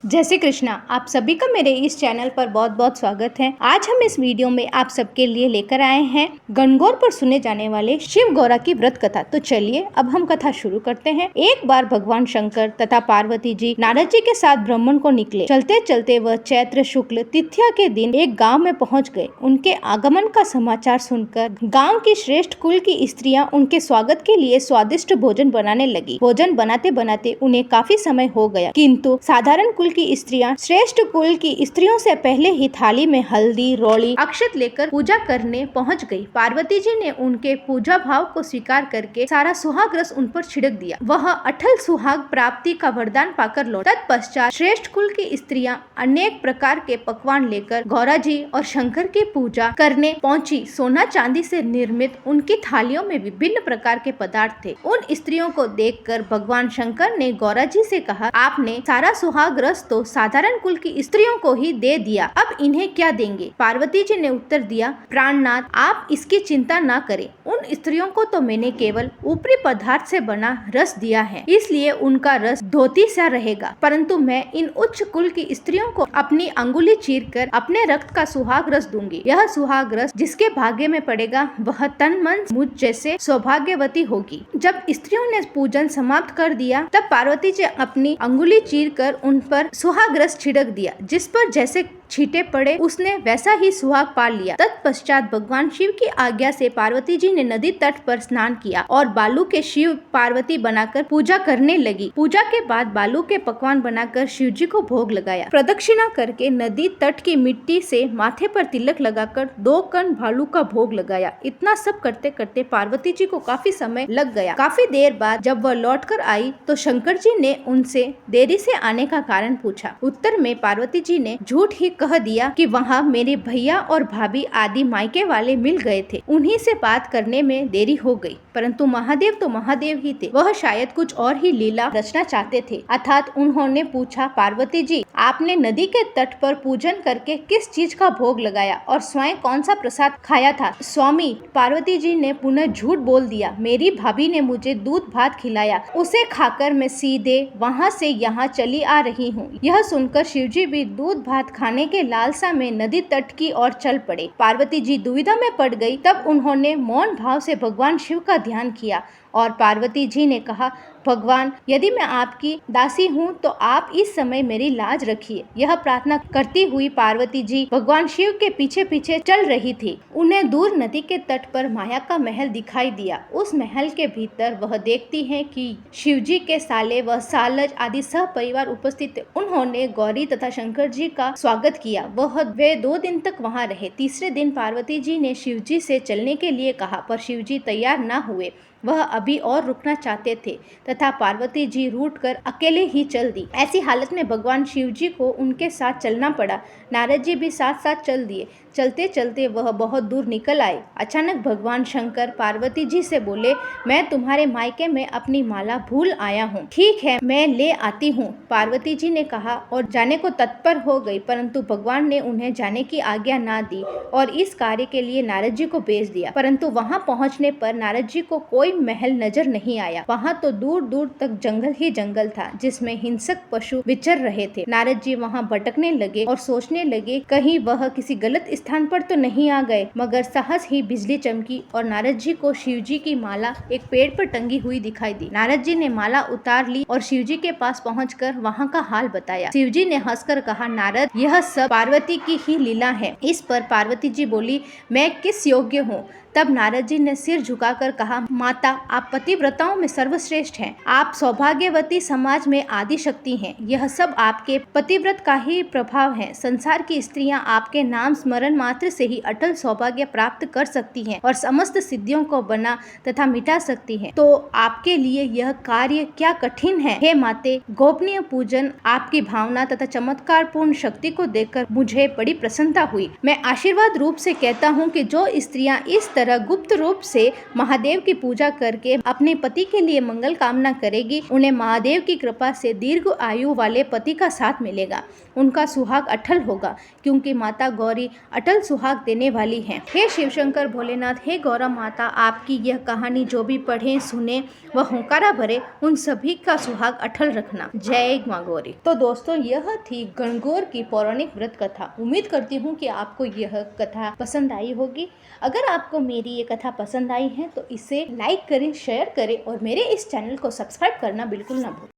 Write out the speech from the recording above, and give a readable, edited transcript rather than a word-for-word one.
जय श्री कृष्णा। आप सभी का मेरे इस चैनल पर बहुत बहुत स्वागत है। आज हम इस वीडियो में आप सबके लिए लेकर आए हैं गणगौर पर सुने जाने वाले शिव गौरा की व्रत कथा। तो चलिए अब हम कथा शुरू करते हैं। एक बार भगवान शंकर तथा पार्वती जी नारद जी के साथ भ्रमण को निकले। चलते चलते वह चैत्र शुक्ल तिथिया के दिन एक गाँव में पहुँच गए। उनके आगमन का समाचार सुनकर गाँव की श्रेष्ठ कुल की स्त्रियाँ उनके स्वागत के लिए स्वादिष्ट भोजन बनाने लगी। भोजन बनाते बनाते उन्हें काफी समय हो गया, किंतु साधारण कुल की स्त्रियां श्रेष्ठ कुल की स्त्रियों से पहले ही थाली में हल्दी, रोली, अक्षत लेकर पूजा करने पहुंच गई। पार्वती जी ने उनके पूजा भाव को स्वीकार करके सारा सुहाग रस उन पर छिड़क दिया। वह अटल सुहाग प्राप्ति का वरदान पाकर लौट। तत्पश्चात श्रेष्ठ कुल की स्त्रियां अनेक प्रकार के पकवान लेकर गौरा जी और शंकर की पूजा करने पहुंची। सोना चांदी से निर्मित उनकी थालियों में विभिन्न प्रकार के पदार्थ थे। उन स्त्रियों को देखकर भगवान शंकर ने गौरा जी से कहा, आपने सारा सुहाग रस तो साधारण कुल की स्त्रियों को ही दे दिया, अब इन्हें क्या देंगे? पार्वती जी ने उत्तर दिया, प्राणनाथ, आप इसकी चिंता न करें। उन स्त्रियों को तो मैंने केवल ऊपरी पदार्थ से बना रस दिया है, इसलिए उनका रस धोती सा रहेगा, परंतु मैं इन उच्च कुल की स्त्रियों को अपनी अंगुली चीरकर अपने रक्त का सुहाग रस दूंगी। यह सुहाग रस जिसके भाग्य में पड़ेगा वह तन मन मुझ जैसे सौभाग्यवती होगी। जब स्त्रियों ने पूजन समाप्त कर दिया, तब पार्वती जी अपनी अंगुली चीरकर उन पर सुहाग रस छिड़क दिया। जिस पर जैसे छींटे पड़े उसने वैसा ही सुहाग पा लिया। तत्पश्चात भगवान शिव की आज्ञा से पार्वती जी ने नदी तट पर स्नान किया और बालू के शिव पार्वती बनाकर पूजा करने लगी। पूजा के बाद बालू के पकवान बनाकर शिव जी को भोग लगाया। प्रदक्षिणा करके नदी तट की मिट्टी से माथे पर तिलक लगाकर 2 कण भालू का भोग लगाया। इतना सब करते करते पार्वती जी को काफी समय लग गया। काफी देर बाद जब वह लौट कर आई तो शंकर जी ने उनसे देरी से आने का कारण पूछा। उत्तर में पार्वती जी ने झूठ ही कह दिया कि वहाँ मेरे भैया और भाभी आदि मायके वाले मिल गए थे, उन्हीं से बात करने में देरी हो गई। परंतु महादेव तो महादेव ही थे, वह शायद कुछ और ही लीला रचना चाहते थे। अर्थात उन्होंने पूछा, पार्वती जी, आपने नदी के तट पर पूजन करके किस चीज का भोग लगाया और स्वयं कौन सा प्रसाद खाया था? स्वामी, पार्वती जी ने पुनः झूठ बोल दिया, मेरी भाभी ने मुझे दूध भात खिलाया, उसे खाकर मैं सीधे वहाँ से यहाँ चली आ रही हूँ। यह सुनकर शिवजी भी दूध भात खाने के लालसा में नदी तट की ओर चल पड़े। पार्वती जी दुविधा में पड़ गई। तब उन्होंने मौन भाव से भगवान शिव का ध्यान किया और पार्वती जी ने कहा, भगवान, यदि मैं आपकी दासी हूँ तो आप इस समय मेरी लाज रखिए। यह प्रार्थना करती हुई पार्वती जी भगवान शिव के पीछे पीछे चल रही थी। उन्हें दूर नदी के तट पर माया का महल दिखाई दिया। उस महल के भीतर वह देखती है कि शिवजी के साले व सालज आदि सह परिवार उपस्थित थे। उन्होंने गौरी तथा शंकर जी का स्वागत किया। वे 2 दिन तक वहाँ रहे। तीसरे दिन पार्वती जी ने शिवजी से चलने के लिए कहा, पर शिवजी तैयार न हुए। वह अभी और रुकना चाहते थे तथा पार्वती जी रूठ कर अकेले ही चल दी। ऐसी हालत में भगवान शिव जी को उनके साथ चलना पड़ा। नारद जी भी साथ साथ चल दिए। चलते चलते वह बहुत दूर निकल आए। अचानक भगवान शंकर पार्वती जी से बोले, मैं तुम्हारे मायके में अपनी माला भूल आया हूँ, ठीक है मैं ले आती हूँ। पार्वती जी ने कहा और जाने को तत्पर हो गई, परंतु भगवान ने उन्हें जाने की आज्ञा ना दी और इस कार्य के लिए नारद जी को भेज दिया। परंतु वहाँ पहुँचने पर नारद जी को कोई महल नजर नहीं आया। वहाँ तो दूर दूर तक जंगल ही जंगल था, जिसमें हिंसक पशु विचर रहे थे। नारद जी वहाँ भटकने लगे और सोचने लगे, कहीं वह किसी गलत स्थान पर तो नहीं आ गए। मगर सहज ही बिजली चमकी और नारद जी को शिवजी की माला एक पेड़ पर टंगी हुई दिखाई दी। नारद जी ने माला उतार ली और शिवजी के पास पहुंचकर वहां का हाल बताया। शिवजी ने हंसकर कहा, नारद, यह सब पार्वती की ही लीला है। इस पर पार्वती जी बोली, मैं किस योग्य हूँ? तब नारद जी ने सिर झुकाकर कहा, माता, आप पतिव्रताओं में सर्वश्रेष्ठ हैं। आप सौभाग्यवती समाज में आदि शक्ति हैं। यह सब आपके पतिव्रत का ही प्रभाव है। संसार की स्त्रियां आपके नाम स्मरण मात्र से ही अटल सौभाग्य प्राप्त कर सकती हैं और समस्त सिद्धियों को बना तथा मिटा सकती हैं। तो आपके लिए यह कार्य क्या कठिन है? हे माते, गोपनीय पूजन, आपकी भावना तथा चमत्कार पूर्ण शक्ति को देखकर मुझे बड़ी प्रसन्नता हुई। मैं आशीर्वाद रूप से कहता हूँ कि जो स्त्रियां इस तरह गुप्त रूप से महादेव की पूजा पूजा करके अपने पति के लिए मंगल कामना करेगी, उन्हें महादेव की कृपा से दीर्घ आयु वाले पति का साथ मिलेगा। उनका सुहाग अटल होगा, क्योंकि माता गौरी अटल सुहाग देने वाली हैं। हे शिव शंकर भोलेनाथ, हे गौरा माता, आपकी यह कहानी जो भी पढ़े सुने व होकारा भरे, उन सभी का सुहाग अटल रखना। जय माँ गौरी। तो दोस्तों, यह थी गणगौर की पौराणिक व्रत कथा। उम्मीद करती हूँ कि आपको यह कथा पसंद आई होगी। अगर आपको मेरी ये कथा पसंद आई है तो इसे लाइक करें, शेयर करें और मेरे इस चैनल को सब्सक्राइब करना बिल्कुल ना भूलें।